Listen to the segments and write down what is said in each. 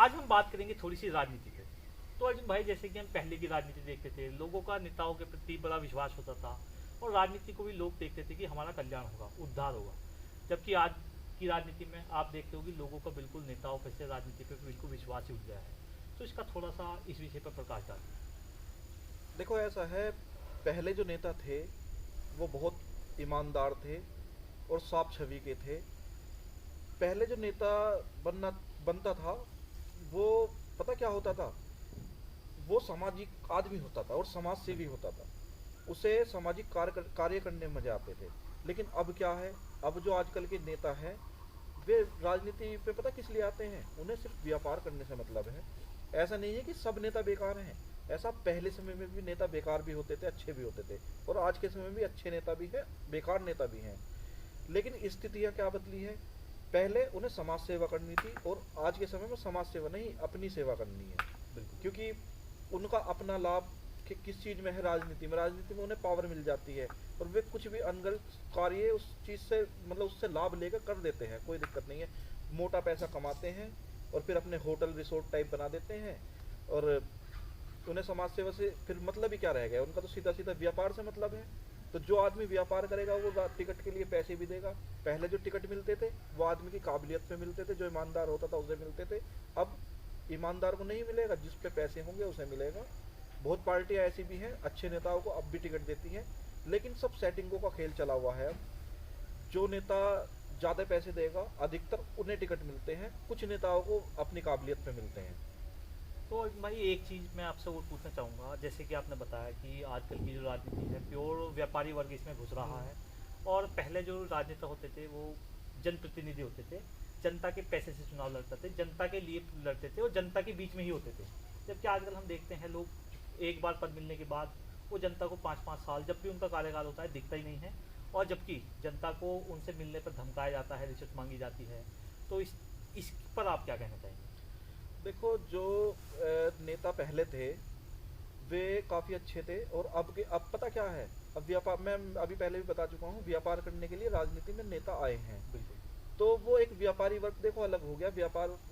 आज हम बात करेंगे थोड़ी सी राजनीति पे। तो अर्जुन भाई, जैसे कि हम पहले की राजनीति देखते थे, लोगों का नेताओं के प्रति बड़ा विश्वास होता था और राजनीति को भी लोग देखते थे कि हमारा कल्याण होगा, उद्धार होगा। जबकि आज की राजनीति में आप देखते हो कि लोगों का बिल्कुल नेताओं पर से राजनीति पे बिल्कुल विश्वास ही उठ गया है। तो इसका थोड़ा सा इस विषय पर प्रकाश डालिए। देखो ऐसा है, पहले जो नेता थे वो बहुत ईमानदार थे और साफ छवि के थे। पहले जो नेता बनना बनता था वो, पता क्या होता था, वो सामाजिक आदमी होता था और समाज सेवी होता था। उसे सामाजिक कार्य करने में मजा आते थे। लेकिन अब क्या है, अब जो आजकल के नेता हैं वे राजनीति पे पता किस लिए आते हैं, उन्हें सिर्फ व्यापार करने से मतलब है। ऐसा नहीं है कि सब नेता बेकार हैं, ऐसा पहले समय में भी नेता बेकार भी होते थे, अच्छे भी होते थे, और आज के समय में भी अच्छे नेता भी हैं, बेकार नेता भी हैं। लेकिन स्थितियाँ क्या बदली है, पहले उन्हें समाज सेवा करनी थी और आज के समय में समाज सेवा नहीं, अपनी सेवा करनी है। बिल्कुल। क्योंकि उनका अपना लाभ किस चीज़ में है, राजनीति में। राजनीति में उन्हें पावर मिल जाती है और वे कुछ भी अनगढ़ कार्य उस चीज़ से मतलब उससे लाभ लेकर कर देते हैं, कोई दिक्कत नहीं है। मोटा पैसा कमाते हैं और फिर अपने होटल रिसोर्ट टाइप बना देते हैं। और उन्हें समाज सेवा से फिर मतलब ही क्या रह गया, उनका तो सीधा सीधा व्यापार से मतलब है। तो जो आदमी व्यापार करेगा वो टिकट के लिए पैसे भी देगा। पहले जो टिकट मिलते थे वो आदमी की काबिलियत पे मिलते थे, जो ईमानदार होता था उसे मिलते थे। अब ईमानदार को नहीं मिलेगा, जिस पे पैसे होंगे उसे मिलेगा। बहुत पार्टियां ऐसी भी हैं, अच्छे नेताओं को अब भी टिकट देती हैं, लेकिन सब सेटिंगों का खेल चला हुआ है अब। जो नेता ज़्यादा पैसे देगा अधिकतर उन्हें टिकट मिलते हैं, कुछ नेताओं को अपनी काबिलियत पे मिलते हैं। तो भाई, एक चीज़ मैं आपसे और पूछना चाहूँगा। जैसे कि आपने बताया कि आजकल की जो राजनीति है, प्योर व्यापारी वर्ग इसमें घुस रहा है। और पहले जो राजनेता होते थे वो जनप्रतिनिधि होते थे, जनता के पैसे से चुनाव लड़ते थे, जनता के लिए लड़ते थे और जनता के बीच में ही होते थे। जबकि आजकल हम देखते हैं लोग एक बार पद मिलने के बाद वो जनता को 5-5 साल जब भी उनका कार्यकाल होता है दिखता ही नहीं है। और जबकि जनता को उनसे मिलने पर धमकाया जाता है, रिश्वत मांगी जाती है। तो इस पर आप क्या कहना चाहेंगे? देखो, जो नेता पहले थे वे काफ़ी अच्छे थे, और अब पता क्या है, अब व्यापार, मैं अभी पहले भी बता चुका हूँ, व्यापार करने के लिए राजनीति में नेता आए हैं। बिल्कुल। तो वो एक व्यापारी वर्ग देखो अलग हो गया।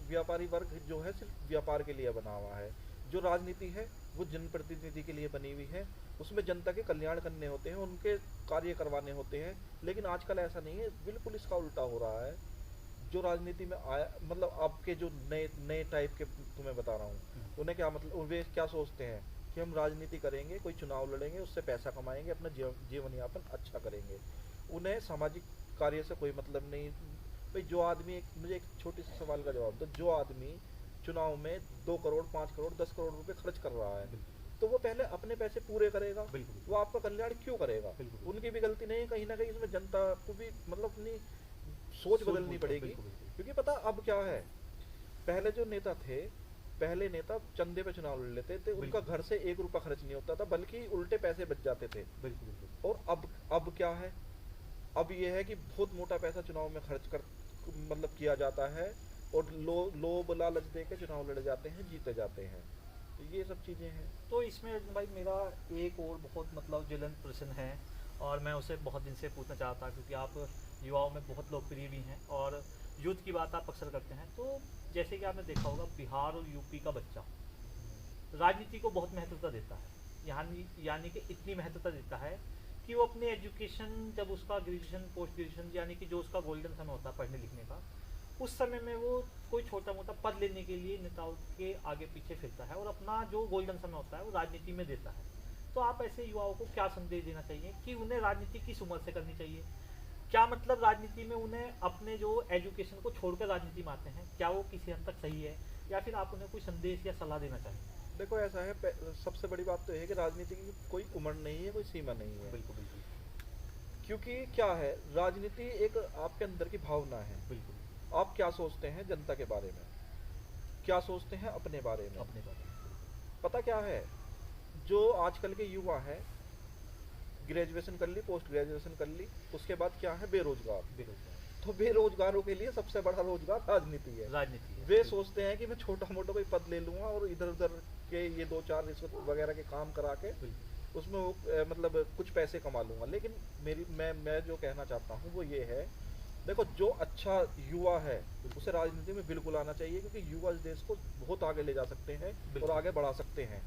व्यापारी वर्ग जो है सिर्फ व्यापार के लिए बना हुआ है। जो राजनीति है वो जनप्रतिनिधि के लिए बनी हुई है, उसमें जनता के कल्याण करने होते हैं, उनके कार्य करवाने होते हैं। लेकिन आजकल ऐसा नहीं है, बिल्कुल इसका उल्टा हो रहा है। जो राजनीति में आया, मतलब आपके जो नए नए टाइप के तुम्हें बता रहा हूँ, उन्हें क्या मतलब, वे क्या सोचते हैं कि हम राजनीति करेंगे, कोई चुनाव लड़ेंगे, उससे पैसा कमाएंगे, अपना जीवन यापन अच्छा करेंगे। उन्हें सामाजिक कार्य से कोई मतलब नहीं। भाई जो आदमी, मुझे एक छोटी सी सवाल का जवाब दो, जो आदमी चुनाव में 2 करोड़ 5 करोड़ 10 करोड़ रुपए खर्च कर रहा है, बिल्कुल। तो वो पहले अपने पैसे पूरे करेगा, बिल्कुल। वो आपका कल्याण क्यों करेगा? बिल्कुल। उनकी भी गलती नहीं है, कहीं ना कहीं इसमें जनता को भी मतलब अपनी सोच सोच बदलनी बिल्कुल पड़ेगी। बिल्कुल। क्योंकि पता अब क्या है, पहले जो नेता थे, पहले नेता चंदे पे चुनाव लड़ लेते थे, उनका बिल्कुल। घर से 1 रुपया खर्च नहीं होता था, बल्कि उल्टे पैसे बच जाते थे। बिल्कुल। बिल्कुल। और अब क्या है, अब ये है कि बहुत मोटा पैसा चुनाव में खर्च कर मतलब किया जाता है, और लोभ लालच दे के चुनाव लड़े जाते हैं, जीते जाते हैं। तो ये सब चीज़ें हैं। तो इसमें भाई मेरा एक और बहुत मतलब ज्वलंत प्रश्न है, और मैं उसे बहुत दिन से पूछना चाहता क्योंकि आप युवाओं में बहुत लोकप्रिय भी हैं और यूथ की बात आप अक्सर करते हैं। तो जैसे कि आपने देखा होगा, बिहार और यूपी का बच्चा राजनीति को बहुत महत्वता देता है। यानी कि इतनी महत्वता देता है कि वो अपने एजुकेशन, जब उसका ग्रेजुएशन पोस्ट ग्रेजुएशन यानी कि जो उसका गोल्डन समय होता है पढ़ने लिखने का, उस समय में वो कोई छोटा मोटा पद लेने के लिए नेताओं के आगे पीछे फिरता है और अपना जो गोल्डन समय होता है वो राजनीति में देता है। तो आप ऐसे युवाओं को क्या संदेश देना चाहिए कि उन्हें राजनीति किस उम्र से करनी चाहिए? क्या मतलब राजनीति में उन्हें अपने जो एजुकेशन को छोड़कर राजनीति में आते हैं, क्या वो किसी हद तक सही है, या फिर आप उन्हें कोई संदेश या सलाह देना चाहेंगे? देखो ऐसा है, सबसे बड़ी बात तो यह है कि राजनीति की कोई उम्र नहीं है, कोई सीमा नहीं है। बिल्कुल। बिल्कुल। क्योंकि क्या है, राजनीति एक आपके अंदर की भावना है। बिल्कुल। आप क्या सोचते हैं जनता के बारे में, क्या सोचते हैं अपने बारे में। अपने बारे में। पता क्या है, जो आजकल के युवा हैं, ग्रेजुएशन कर ली, पोस्ट ग्रेजुएशन कर ली, उसके बाद क्या है, बेरोजगार। बेरोजगार। तो बेरोजगारों के लिए सबसे बड़ा रोजगार राजनीति है। राजनीति है। वे सोचते हैं कि मैं छोटा मोटा कोई पद ले लूंगा और इधर उधर के ये 2-4 रिश्वत वगैरह के काम करा के बिल्कुल। उसमें वो मतलब कुछ पैसे कमा लूंगा। लेकिन मैं जो कहना चाहता हूँ वो ये है देखो जो अच्छा युवा है उसे राजनीति में बिल्कुल आना चाहिए, क्योंकि युवा इस देश को बहुत आगे ले जा सकते हैं और बिल्कुल। आगे बढ़ा सकते हैं।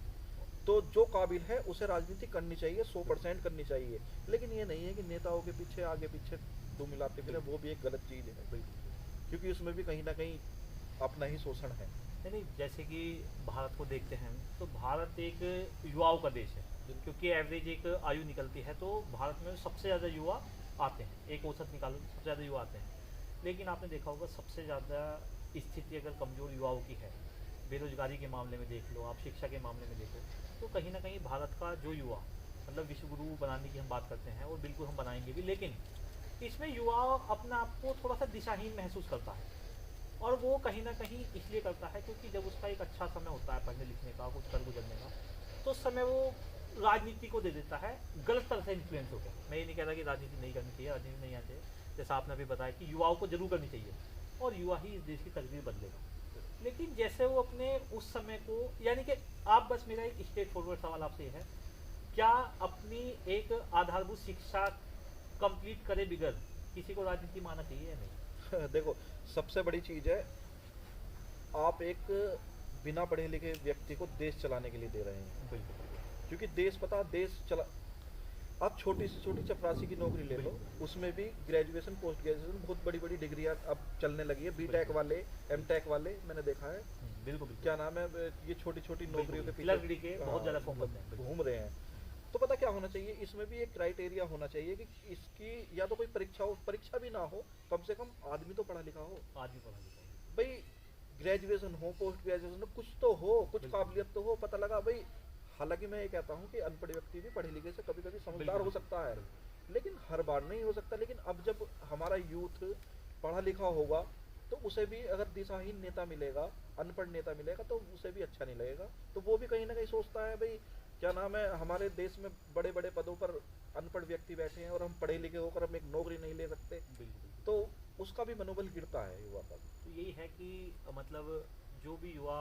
तो जो काबिल है उसे राजनीति करनी चाहिए, 100% करनी चाहिए। लेकिन ये नहीं है कि नेताओं के पीछे आगे पीछे दो मिलाते फिरे, वो भी एक गलत चीज़ है, बिल्कुल। क्योंकि उसमें भी कहीं ना कहीं अपना ही शोषण है। नहीं नहीं, जैसे कि भारत को देखते हैं तो भारत एक युवाओं का देश है, क्योंकि एवरेज एक आयु निकलती है तो भारत में सबसे ज़्यादा युवा आते हैं, एक औसत निकालो सबसे ज़्यादा युवा आते हैं। लेकिन आपने देखा होगा सबसे ज़्यादा स्थिति अगर कमज़ोर युवाओं की है, बेरोजगारी के मामले में देख लो, आप शिक्षा के मामले में देखो, तो कहीं ना कहीं भारत का जो युवा, मतलब विश्व गुरु बनाने की हम बात करते हैं और बिल्कुल हम बनाएंगे भी, लेकिन इसमें युवा अपने आप को थोड़ा सा दिशाहीन महसूस करता है। और वो कहीं ना कहीं इसलिए करता है क्योंकि जब उसका एक अच्छा समय होता है पढ़ने लिखने का, कुछ कर गुजरने का, तो उस समय वो राजनीति को दे देता है गलत तरह से इन्फ्लुएंस हो गया। मैं ये नहीं कह रहा कि राजनीति नहीं करनी चाहिए, राजनीति नहीं आनी चाहिए, जैसा आपने अभी बताया कि युवाओं को जरूर करनी चाहिए और युवा ही इस देश की तकदीर बदलेगा। लेकिन जैसे वो अपने उस समय को, यानी कि आप, बस मेरा एक स्ट्रेट फॉरवर्ड सवाल आपसे ये है, क्या अपनी एक आधारभूत शिक्षा कंप्लीट करे बिगड़ किसी को राजनीति में आना चाहिए या नहीं? देखो सबसे बड़ी चीज़ है, आप एक बिना पढ़े लिखे व्यक्ति को देश चलाने के लिए दे रहे हैं, बिल्कुल क्योंकि देश पता देश चला। आप छोटी से छोटी चपरासी की नौकरी ले लो, उसमें भी ग्रेजुएशन पोस्ट ग्रेजुएशन बहुत बड़ी बड़ी डिग्रियां अब चलने लगी है, बीटेक वाले, एमटेक वाले, मैंने देखा है। बिल्कुल। क्या नाम है, ये छोटी छोटी नौकरियों के क्लर्क पीछे के बहुत ज़्यादा फॉर्म बनते हैं। घूम रहे हैं। तो पता क्या होना चाहिए, इसमें भी एक क्राइटेरिया होना चाहिए कि इसकी या तो कोई परीक्षा हो, परीक्षा भी ना हो, कम से कम आदमी तो पढ़ा लिखा हो। आदमी पढ़ा लिखा हो। भाई ग्रेजुएशन हो, पोस्ट ग्रेजुएशन हो, कुछ तो हो, कुछ काबिलियत तो हो, पता लगा भाई। हालांकि मैं ये कहता हूँ कि अनपढ़ व्यक्ति भी पढ़े लिखे से कभी कभी समझदार हो सकता है, लेकिन हर बार नहीं हो सकता। लेकिन अब जब हमारा यूथ पढ़ा लिखा होगा तो उसे भी अगर दिशाहीन नेता मिलेगा, अनपढ़ नेता मिलेगा, तो उसे भी अच्छा नहीं लगेगा। तो वो भी कहीं ना कहीं सोचता है भाई, क्या नाम है, हमारे देश में बड़े बड़े पदों पर अनपढ़ व्यक्ति बैठे हैं और हम पढ़े लिखे होकर हम एक नौकरी नहीं ले सकते, तो उसका भी मनोबल गिरता है युवा का। तो यही है कि मतलब जो भी युवा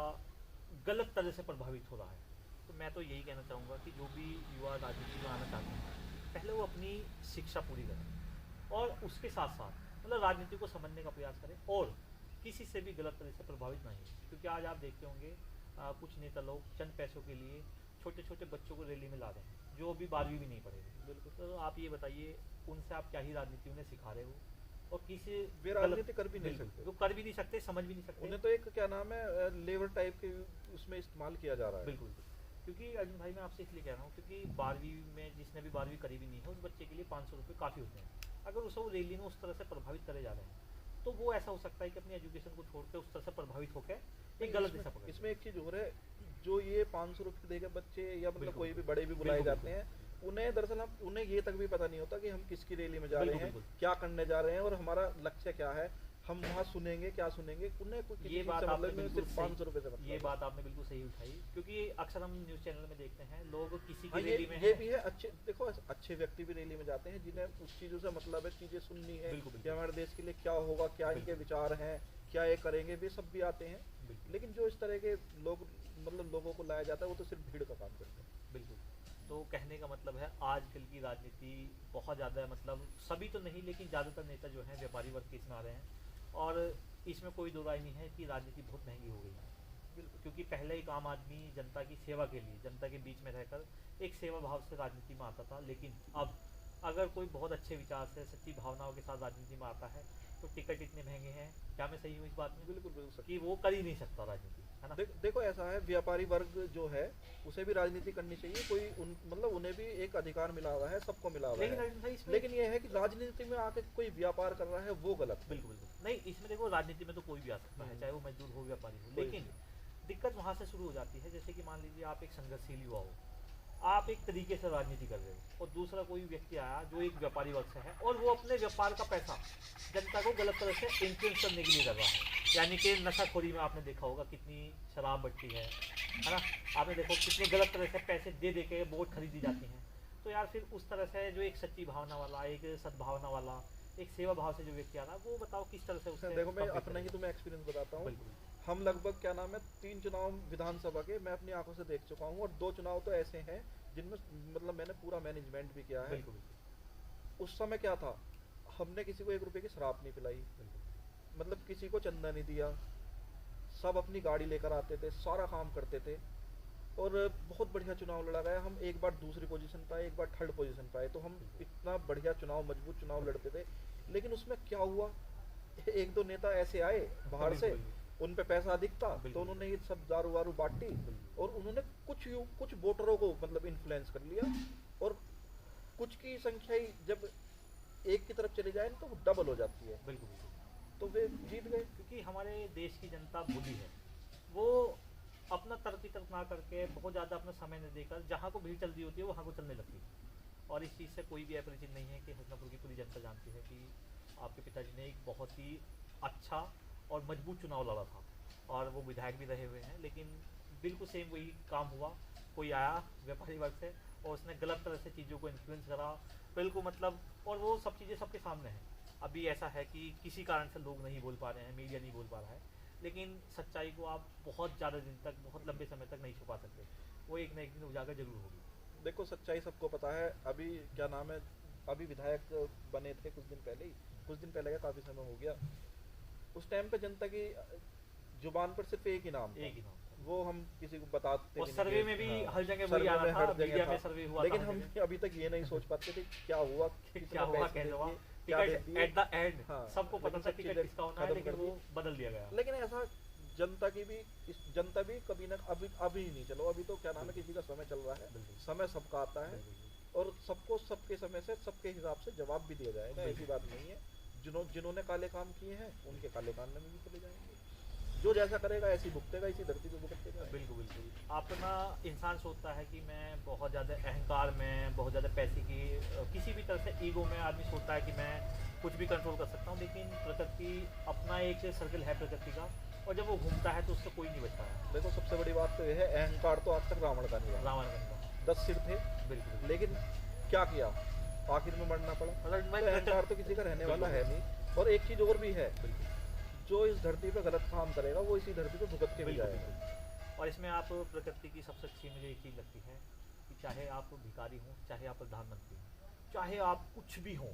गलत तरह से प्रभावित हो रहा है, तो मैं तो यही कहना चाहूँगा कि जो भी युवा राजनीति में आना चाहते हैं, पहले वो अपनी शिक्षा पूरी करें और उसके साथ साथ मतलब राजनीति को समझने का प्रयास करें और किसी से भी गलत तरह से प्रभावित नहीं हो। क्योंकि आज आप देखते होंगे कुछ नेता लोग चंद पैसों के लिए छोटे छोटे बच्चों को रैली में ला रहे हैं जो अभी 12वीं भी नहीं पढ़े हुए। बिल्कुल। तो आप ये बताइए उनसे आप क्या ही राजनीति उन्हें सिखा रहे हो, और किसी वे राजनीति कर भी नहीं सकते, वो कर भी नहीं सकते, समझ भी नहीं सकते। उन्हें तो एक क्या नाम है लेबर टाइप के उसमें इस्तेमाल किया जा रहा है। बिल्कुल। क्योंकि अर्जुन भाई मैं आपसे इसलिए कह रहा हूँ क्योंकि 12वीं में जिसने भी 12वीं करी भी नहीं है उस बच्चे के लिए 500 रुपये काफ़ी होते हैं। अगर उसे वो रैली में उस तरह से प्रभावित करे जा रहे हैं तो वो ऐसा हो सकता है कि अपनी एजुकेशन को छोड़ के उस तरह से प्रभावित होकर एक गलत दिशा पकड़े। इसमें एक चीज़ हो रहा है, जो ये 500 रुपये देकर बच्चे या मतलब कोई भी बड़े भी बुलाए बिल्कुल, जाते हैं, उन्हें दरअसल हम उन्हें ये तक भी पता नहीं होता कि हम किसकी रैली में जा रहे हैं, क्या करने जा रहे हैं और हमारा लक्ष्य क्या है, हम वहाँ सुनेंगे क्या सुनेंगे। उन्हें कुछ ये बात आपने बिल्कुल सिर्फ 500 रुपये से मतलब ये बात आपने बिल्कुल सही उठाई, क्योंकि अक्सर हम न्यूज़ चैनल में देखते हैं लोग किसी की हाँ, रैली में ये भी है। अच्छे देखो अच्छे व्यक्ति भी रैली में जाते हैं जिन्हें उस चीज़ों से मतलब है, चीज़ें सुननी है कि हमारे देश के लिए क्या होगा, क्या इनके विचार हैं, क्या ये करेंगे, वे सब भी आते हैं। लेकिन जो इस तरह के लोग मतलब लोगों को लाया जाता है वो तो सिर्फ भीड़ का काम करते हैं। बिल्कुल। तो कहने का मतलब है आजकल की राजनीति बहुत ज़्यादा, मतलब सभी तो नहीं लेकिन ज़्यादातर नेता जो हैं व्यापारी वर्ग के इसमें आ रहे हैं और इसमें कोई दो राय नहीं है कि राजनीति बहुत महंगी हो गई है। बिल्कुल। क्योंकि पहले एक आम आदमी जनता की सेवा के लिए, जनता के बीच में रहकर एक सेवा भाव से राजनीति में आता था, लेकिन अब अगर कोई बहुत अच्छे विचार से सच्ची भावनाओं के साथ राजनीति में आता है तो टिकट इतने महंगे हैं, क्या मैं सही हूँ इस बात में? बिल्कुल कि वो कर ही नहीं सकता राजनीति, है ना? देखो ऐसा है, व्यापारी वर्ग जो है उसे भी राजनीति करनी चाहिए, कोई मतलब उन्हें भी एक अधिकार मिला हुआ है, सबको मिला हुआ है। लेकिन ये है कि राजनीति में आके कोई व्यापार कर रहा है वो गलत। बिल्कुल नहीं, इसमें देखो राजनीति में तो कोई भी आ सकता है, चाहे वो मजदूर हो व्यापारी हो, लेकिन दिक्कत वहाँ से शुरू हो जाती है। जैसे कि मान लीजिए आप एक संघर्षशील युवा हो, आप एक तरीके से राजनीति कर रहे हो और दूसरा कोई व्यक्ति आया जो एक व्यापारी वर्ग से है और वो अपने व्यापार का पैसा जनता को गलत तरह से इन्फ्लुएंस करने के लिए कर रहा है। यानी कि नशाखोरी में आपने देखा होगा कितनी शराब बढ़ती है ना? आपने देखो कितने गलत तरह से पैसे दे दे के वोट खरीदी जाती हैं। तो यार फिर उस तरह से जो एक सच्ची भावना वाला, एक सद्भावना वाला, एक सेवा भाव से जो व्यक्ति आ रहा है, वो बताओ किस तरह से उससे। देखो मैं अपना ही तुम्हें एक्सपीरियंस बताता हूँ। हम लगभग क्या नाम है 3 चुनाव विधानसभा के मैं अपनी आंखों से देख चुका हूँ और 2 चुनाव तो ऐसे हैं जिनमें मतलब मैंने पूरा मैनेजमेंट भी किया है। उस समय क्या था, हमने किसी को 1 रुपए की शराब नहीं पिलाई, बिल्कुल मतलब किसी को चंदा नहीं दिया, सब अपनी गाड़ी लेकर आते थे, सारा काम करते थे और बहुत बढ़िया चुनाव लड़ा गया। हम एक बार दूसरी पोजीशन पाए, एक बार थर्ड पोजीशन पाए, तो हम इतना बढ़िया चुनाव, मजबूत चुनाव लड़ते थे। लेकिन उसमें क्या हुआ, एक दो नेता ऐसे आए बाहर से, बिल्कुल उन पे पैसा अधिक था, तो बिल्कुल। उन्होंने ये सब दारू वारू बांटी बिल्कुल। और उन्होंने कुछ वोटरों को मतलब इन्फ्लुएंस कर लिया, और कुछ की संख्या ही जब एक की तरफ चली जाए तो वो डबल हो जाती है, बिल्कुल बिल्कुल। तो वे जीत गए। क्योंकि हमारे देश की जनता भूली है, वो अपना तर्क ना करके बहुत ज़्यादा अपना समय न देकर जहाँ को भीड़ चल रही होती है वहाँ को चलने लगती है। और इस चीज़ से कोई भी अपरिचित नहीं है कि हसनापुर की पूरी जनता जानती है कि आपके पिताजी ने एक बहुत ही अच्छा और मजबूत चुनाव लड़ा था और वो विधायक भी रहे हुए हैं। लेकिन बिल्कुल सेम वही काम हुआ, कोई आया व्यापारी वर्ग से और उसने गलत तरह से चीज़ों को इन्फ्लुएंस करा, बिल्कुल मतलब, और वो सब चीज़ें सबके सामने हैं। अभी ऐसा है कि किसी कारण से लोग नहीं बोल पा रहे हैं, मीडिया नहीं बोल पा रहा है, लेकिन सच्चाई को आप बहुत ज़्यादा दिन तक, बहुत लंबे समय तक नहीं छुपा सकते, वो एक ना एक दिन उजागर जरूर होगी। देखो सच्चाई सबको पता है। अभी क्या नाम है, अभी विधायक बने थे कुछ दिन पहले ही, कुछ दिन पहले, काफी समय हो गया। उस टाइम पे जनता की जुबान पर सिर्फ एक ही नाम था, एक ही नाम था। वो हम किसी को बताते और भी नहीं सर्वे थे। में भी हाँ, हर जगह वही सर्वे आ में रहा हर था, जगह मीडिया था। में सर्वे हुआ लेकिन था हम हर जगह। अभी तक ये नहीं सोच पाते थे क्या हुआ, क्या कितना हुआ, पैसे कैसे दे हुआ, दिए, क्या दे टिकट दिए। एट द एंड हाँ, सबको पता लेकिन था सब टिकट चीजें किसका होना है, खत्म लेकिन कर वो दी। बदल दिया गया। लेकिन ऐसा जनता की भी, जनता भी कभी ना अभी नहीं, चलो अभी तो क्या नाम है, किसी का समय चल रहा है, बिल्कुल। समय सबका आता है बिल्कुल। और सबको सबके समय से सबके हिसाब से जवाब भी दिया जाएगा, ऐसी बिल्कुल। बात नहीं है। जिन्होंने काले काम किए हैं उनके काले काम में भी चले जाएंगे, जो जैसा करेगा ऐसी भुगतेगा, इसी धरती पे भुगतेगा। बिल्कुल बिल्कुल। अपना इंसान सोचता है कि मैं बहुत ज़्यादा अहंकार में, बहुत ज़्यादा पैसे की, किसी भी तरह से ईगो में आदमी सोचता है कि मैं कुछ भी कंट्रोल कर सकता हूँ, लेकिन प्रकृति अपना एक सर्कल है प्रकृति का, और जब वो घूमता है तो उससे कोई नहीं बचता है। देखो सबसे बड़ी बात तो यह है, अहंकार तो आज तक रावण का नहीं रहा। रावण बन 10 सिर थे, बिल्कुल। लेकिन क्या किया, आखिर में मरना पड़ा। मतलब तो अहंकार तो किसी का रहने वाला है नहीं। और एक चीज और भी है, बिल्कुल जो इस धरती पे गलत काम करेगा वो इसी धरती पे भुगत के भी बिल्कुल जाएगा। बिल्कुल। और इसमें आप प्रकृति की सबसे अच्छी मुझे एक चीज़ लगती है कि चाहे आप भिखारी हों, चाहे आप प्रधानमंत्री हों, चाहे आप कुछ भी हों,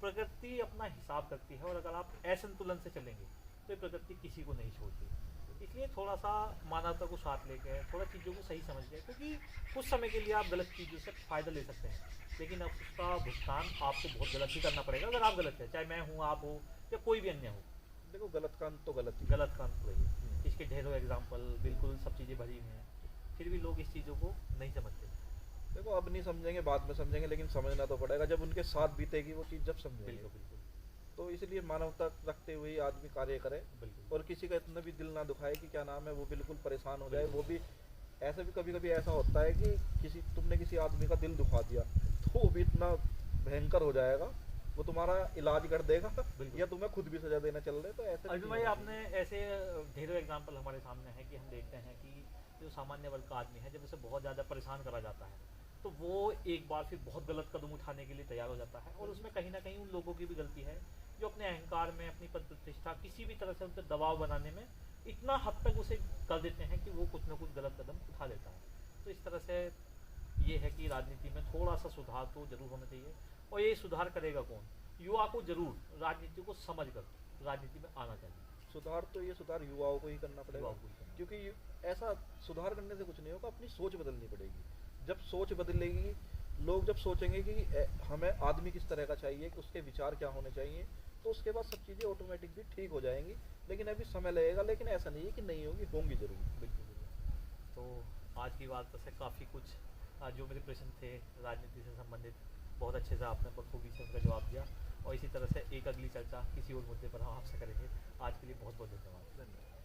प्रकृति अपना हिसाब करती है। और अगर आप असंतुलन से चलेंगे तो ये प्रकृति किसी को नहीं छोड़ती। इसलिए थोड़ा सा मानवता को साथ लेके, थोड़ा चीज़ों को सही समझ के, क्योंकि कुछ समय के लिए आप गलत चीज़ों से फ़ायदा ले सकते हैं, लेकिन अब उसका भुगतान आपको बहुत गलत ही करना पड़ेगा अगर आप गलत हैं, चाहे मैं हूँ, आप हो, या कोई भी अन्य हो। देखो गलत काम तो गलत ही। गलत काम तो वही है, इसके ढेरों एग्जाम्पल, बिल्कुल सब चीज़ें भरी हुई हैं, फिर भी लोग इस चीज़ों को नहीं समझते। देखो अब नहीं समझेंगे, बाद में समझेंगे, लेकिन समझना तो पड़ेगा, जब उनके साथ बीतेगी वो चीज़ जब समझेंगे। बिल्कुल बिल्कुल तो इसलिए मानवता रखते हुए ही आदमी कार्य करे, बिल्कुल। और किसी का इतना भी दिल ना दुखाए कि क्या नाम है वो बिल्कुल परेशान हो जाए। बिल्कुल। वो भी ऐसे भी कभी कभी ऐसा होता है कि तुमने किसी आदमी का दिल दुखा दिया तो वो भी इतना भयंकर हो जाएगा, वो तुम्हारा इलाज कर देगा या तुम्हें खुद भी सजा देना चल रहे। तो ऐसे अभी भाई आपने ऐसे ढेरों एग्जाम्पल हमारे सामने हैं कि हम देखते हैं कि जो सामान्य वर्ग का आदमी है, जब उसे बहुत ज़्यादा परेशान करा जाता है तो वो एक बार फिर बहुत गलत कदम उठाने के लिए तैयार हो जाता है। और उसमें कहीं ना कहीं उन लोगों की भी गलती है जो अपने अहंकार में, अपनी पद प्रतिष्ठा, किसी भी तरह से उन पर दबाव बनाने में इतना हद तक उसे कर देते हैं कि वो कुछ ना कुछ गलत कदम उठा लेता है। तो इस तरह से ये है कि राजनीति में थोड़ा सा सुधार तो जरूर होना चाहिए। और ये सुधार करेगा कौन? युवा को जरूर राजनीति को समझ कर राजनीति में आना चाहिए। सुधार तो ये सुधार युवाओं को ही करना पड़ेगा, युवाओं को ही करना। क्योंकि ऐसा सुधार करने से कुछ नहीं होगा, अपनी सोच बदलनी पड़ेगी। जब सोच बदलेगी, लोग जब सोचेंगे कि हमें आदमी किस तरह का चाहिए, कि उसके विचार क्या होने चाहिए, तो उसके बाद सब चीज़ें ऑटोमेटिक भी ठीक हो जाएंगी। लेकिन अभी समय लगेगा, लेकिन ऐसा नहीं है कि नहीं होंगी, होंगी जरूर। बिल्कुल बिल्कुल। तो आज की बात से काफ़ी कुछ जो मेरे प्रश्न थे राजनीति से संबंधित, बहुत अच्छे से आपने बखूबी से उनका जवाब दिया। और इसी तरह से एक अगली चर्चा किसी और मुद्दे पर हम आपसे करेंगे। आज के लिए बहुत बहुत धन्यवाद।